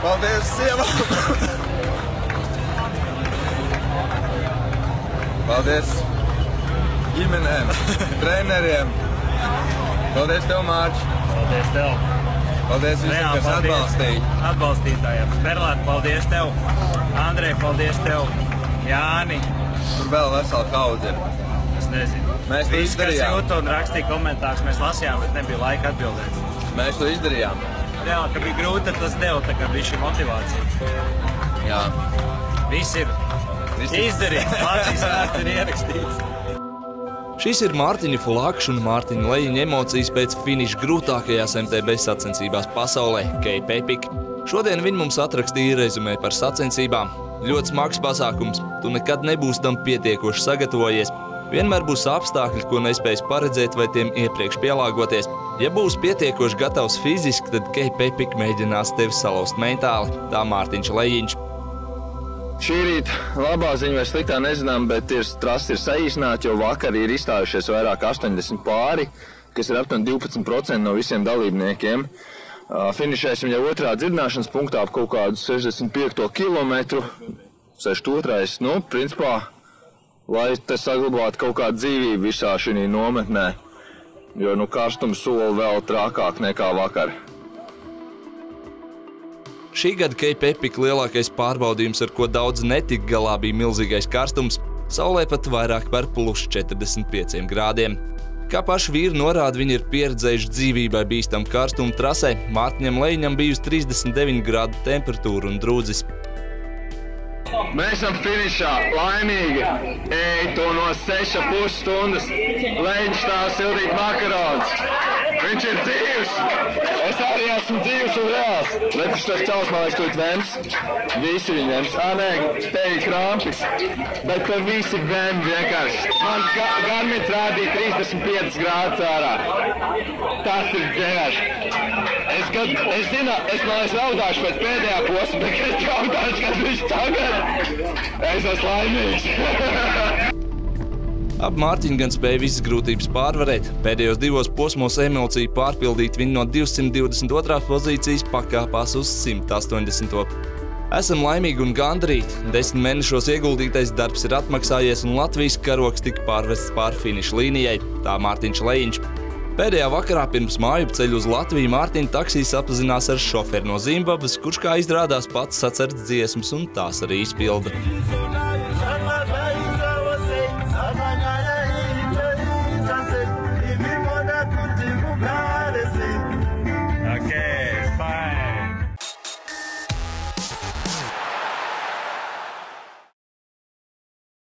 Paldies sievām! Paldies ģimenēm, treneriem. Paldies tev, Mārķis. Paldies tev. Paldies visiem, kas atbalstīja. Atbalstītājiem. Berlāt, paldies tev. Andrej, paldies tev. Jāni. Tur vēl vesela kaudze ir. Es nezinu. Mēs to izdarījām. Kas jūta un rakstīja komentārus, mēs lasījām, bet nebija laika atbildēt. Mēs to izdarījām. Reāli, ka bija grūti, tad tas deva tā kā bišķi motivācija. Jā. Viss ir izdarīts. Latvijas vēsture ir ierakstīts. Šis ir Mārtiņa Fulakša un Mārtiņa Lejiņa emocijas pēc finiša grūtākajās MTB sacensībās pasaulē – Cape Epic. Šodien viņi mums atrakstīja rezumē par sacensībām. Ļoti smags pasākums, tu nekad nebūsi tam pietiekoši sagatavojies. Vienmēr būs apstākļi, ko nespējas paredzēt vai tiem iepriekš pielāgoties. Ja būs pietiekoši gatavs fiziski, tad Cape Epic mēģinās tevi salauzt mentāli. Tā Mārtiņš Lejiņš. Šī rīta labā ziņa vai sliktā nezinām, bet trasi ir saīsināti, jo vakar ir izstājušies vairāk 80 pāri, kas ir aptuveni 12% no visiem dalībniekiem. Finišēsim jau otrā dzirdināšanas punktā ap kaut kādu 65 kilometru, 62. Nu, principā, lai te saglabātu kaut kādu dzīvību visā šī nometnē, jo karstums soli vēl trakāk nekā vakar. Šī gada Cape Epic lielākais pārbaudījums, ar ko daudz netika galā, bija milzīgais karstums. Saulē pat vairāk par plus 45 grādiem. Kā paši vīri norāda, viņi ir pieredzējuši dzīvībai bīstamu karstumu trasē. Mārtiņam Lejiņam bijusi 39 grādu temperatūra un drūdzis. Mēs esam finišā, laimīgi. To no 6,5 stundas. Lejiņš tā sildīt makaronus. Viņš ir dzīvs. Es arī esmu dzīvs un reāls. Redz, tas čals man liekas, ko vems. Visi viņi vems. Nē, te ir krampis. Bet te visi vem vienkārši. Man Garmin rādīja 35 grādus ārā. Tas ir vienkārši. Es zinu, es raudāšu pēc pēdējā posma, bet es raudāšu, kad viņš tagad. Es esmu laimīgs. Ap Mārtiņu gan spēja visas grūtības pārvarēt. Pēdējos divos posmos emociju pārpildīt viņi no 222. pozīcijas pakāpās uz 180. Esam laimīgi un gandarīti. 10 mēnešos ieguldītais darbs ir atmaksājies un Latvijas karogs tika pārvests pār finiša līnijai. Tā Mārtiņš Lejiņš. Pēdējā vakarā pirms māju ceļu uz Latviju Mārtiņa taksīs apzinās ar šoferi no Zimbabves, kurš kā izrādās pats sacerts dziesmas un tās arī izpilda.